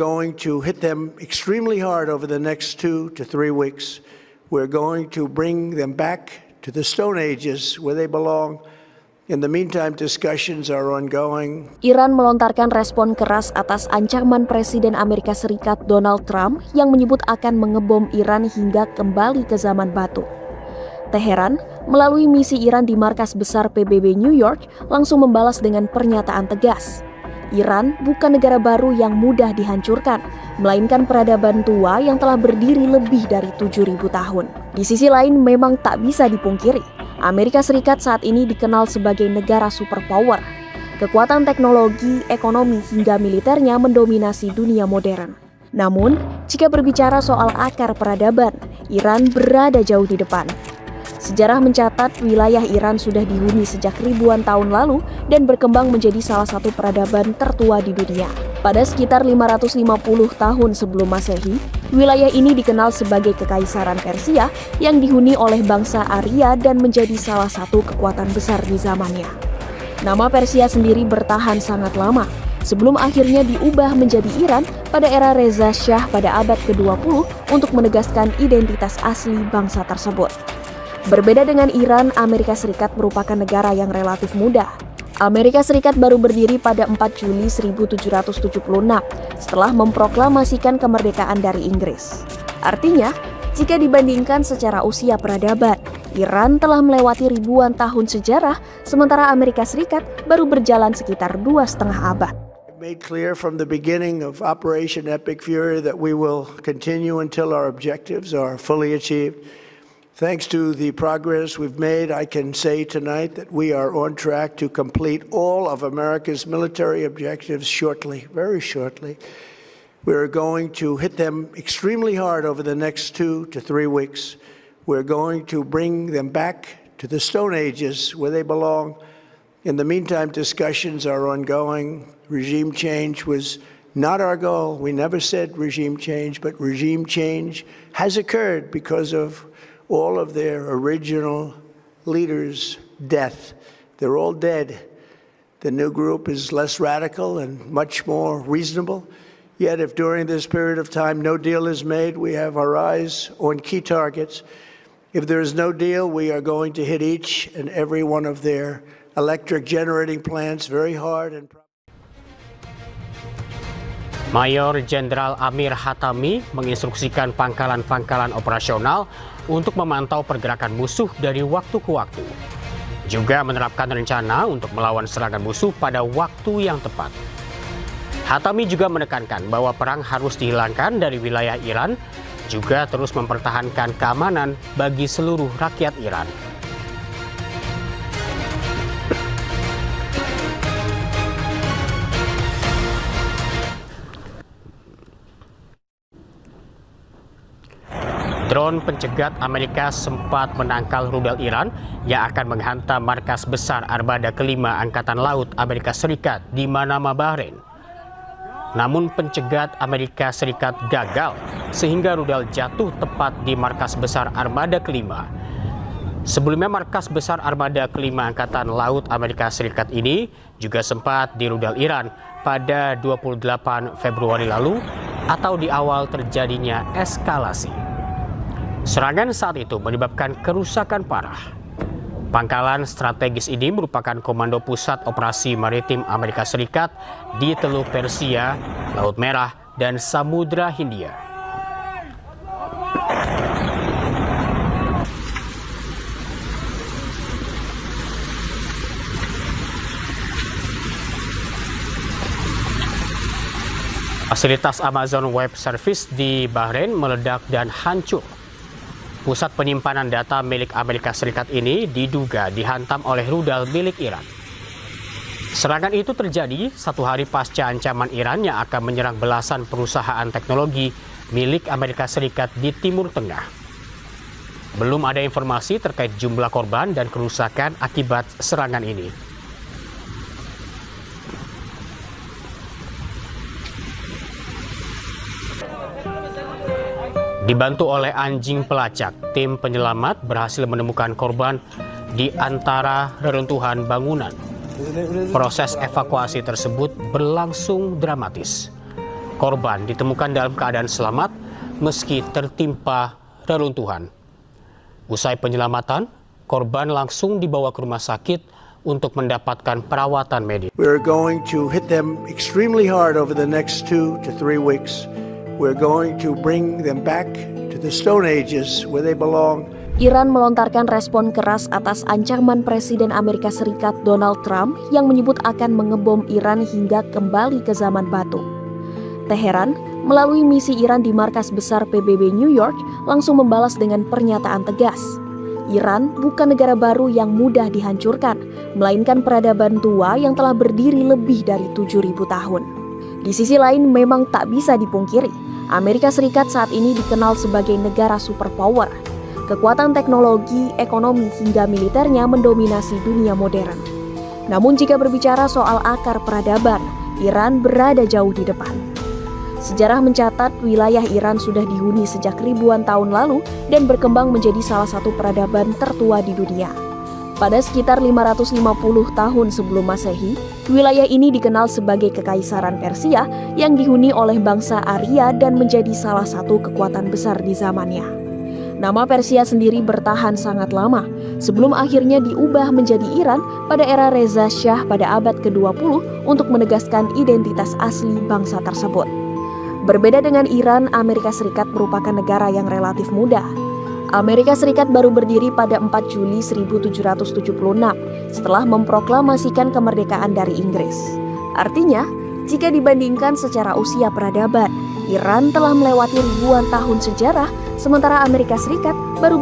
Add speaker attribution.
Speaker 1: going to hit them extremely hard over the next 2 to 3 weeks. We're going to bring them back to the Stone Ages where they belong. In the meantime, discussions are ongoing.
Speaker 2: Iran melontarkan respon keras atas ancaman Presiden Amerika Serikat Donald Trump yang menyebut akan mengebom Iran hingga kembali ke zaman batu. Teheran, melalui misi Iran di markas besar PBB New York, langsung membalas dengan pernyataan tegas. Iran bukan negara baru yang mudah dihancurkan, melainkan peradaban tua yang telah berdiri lebih dari 7.000 tahun. Di sisi lain, memang tak bisa dipungkiri, Amerika Serikat saat ini dikenal sebagai negara superpower. Kekuatan teknologi, ekonomi, hingga militernya mendominasi dunia modern. Namun, jika berbicara soal akar peradaban, Iran berada jauh di depan. Sejarah mencatat wilayah Iran sudah dihuni sejak ribuan tahun lalu dan berkembang menjadi salah satu peradaban tertua di dunia. Pada sekitar 550 tahun sebelum Masehi, wilayah ini dikenal sebagai Kekaisaran Persia yang dihuni oleh bangsa Arya dan menjadi salah satu kekuatan besar di zamannya. Nama Persia sendiri bertahan sangat lama, sebelum akhirnya diubah menjadi Iran pada era Reza Shah pada abad ke-20 untuk menegaskan identitas asli bangsa tersebut. Berbeda dengan Iran, Amerika Serikat merupakan negara yang relatif muda. Amerika Serikat baru berdiri pada 4 Juli 1776 setelah memproklamasikan kemerdekaan dari Inggris. Artinya, jika dibandingkan secara usia peradaban, Iran telah melewati ribuan tahun sejarah, sementara Amerika Serikat baru berjalan sekitar 2,5 abad.
Speaker 1: Made clear from the beginning of Operation Epic Fury that we will continue until our objectives are fully achieved. Thanks to the progress we've made, I can say tonight that we are on track to complete all of America's military objectives shortly, very shortly. We're going to hit them extremely hard over the next 2 to 3 weeks. We're going to bring them back to the Stone Ages where they belong. In the meantime, discussions are ongoing. Regime change was not our goal. We never said regime change, but regime change has occurred because of all of their original leaders' death. They're all dead. The new group is less radical and much more reasonable. Yet if during this period of time no deal is made, we have our eyes on key targets. If there is no deal, we are going to hit each and every one of their electric generating plants very hard and
Speaker 3: Mayor Jenderal Amir Hatami menginstruksikan pangkalan-pangkalan operasional untuk memantau pergerakan musuh dari waktu ke waktu. Juga menerapkan rencana untuk melawan serangan musuh pada waktu yang tepat. Hatami juga menekankan bahwa perang harus dihilangkan dari wilayah Iran, juga terus mempertahankan keamanan bagi seluruh rakyat Iran. Drone pencegat Amerika sempat menangkal rudal Iran yang akan menghantam markas besar Armada kelima Angkatan Laut Amerika Serikat di Manama, Bahrain. Namun pencegat Amerika Serikat gagal sehingga rudal jatuh tepat di markas besar Armada kelima. Sebelumnya markas besar Armada kelima Angkatan Laut Amerika Serikat ini juga sempat di rudal Iran pada 28 Februari lalu atau di awal terjadinya eskalasi. Serangan saat itu menyebabkan kerusakan parah. Pangkalan strategis ini merupakan Komando Pusat Operasi Maritim Amerika Serikat di Teluk Persia, Laut Merah, dan Samudra Hindia. Fasilitas Amazon Web Service di Bahrain meledak dan hancur. Pusat penyimpanan data milik Amerika Serikat ini diduga dihantam oleh rudal milik Iran. Serangan itu terjadi 1 hari pasca ancaman Iran yang akan menyerang belasan perusahaan teknologi milik Amerika Serikat di Timur Tengah. Belum ada informasi terkait jumlah korban dan kerusakan akibat serangan ini. Dibantu oleh anjing pelacak, tim penyelamat berhasil menemukan korban di antara reruntuhan bangunan. Proses evakuasi tersebut berlangsung dramatis. Korban ditemukan dalam keadaan selamat meski tertimpa reruntuhan. Usai penyelamatan, korban langsung dibawa ke rumah sakit untuk mendapatkan perawatan medis.
Speaker 1: We're going to hit them extremely hard over the next 2 to 3 weeks. We're going to bring them back to the Stone Ages where they belong.
Speaker 2: Iran melontarkan respon keras atas ancaman Presiden Amerika Serikat Donald Trump yang menyebut akan mengebom Iran hingga kembali ke zaman batu. Teheran, melalui misi Iran di markas besar PBB New York, langsung membalas dengan pernyataan tegas. Iran bukan negara baru yang mudah dihancurkan, melainkan peradaban tua yang telah berdiri lebih dari 7.000 tahun. Di sisi lain, memang tak bisa dipungkiri, Amerika Serikat saat ini dikenal sebagai negara superpower. Kekuatan teknologi, ekonomi, hingga militernya mendominasi dunia modern. Namun jika berbicara soal akar peradaban, Iran berada jauh di depan. Sejarah mencatat wilayah Iran sudah dihuni sejak ribuan tahun lalu dan berkembang menjadi salah satu peradaban tertua di dunia. Pada sekitar 550 tahun sebelum Masehi, wilayah ini dikenal sebagai Kekaisaran Persia yang dihuni oleh bangsa Arya dan menjadi salah satu kekuatan besar di zamannya. Nama Persia sendiri bertahan sangat lama, sebelum akhirnya diubah menjadi Iran pada era Reza Shah pada abad ke-20 untuk menegaskan identitas asli bangsa tersebut. Berbeda dengan Iran, Amerika Serikat merupakan negara yang relatif muda. Amerika Serikat baru berdiri pada 4 Juli 1776 setelah memproklamasikan kemerdekaan dari Inggris. Artinya, jika dibandingkan secara usia peradaban, Iran telah melewati ribuan tahun sejarah, sementara Amerika Serikat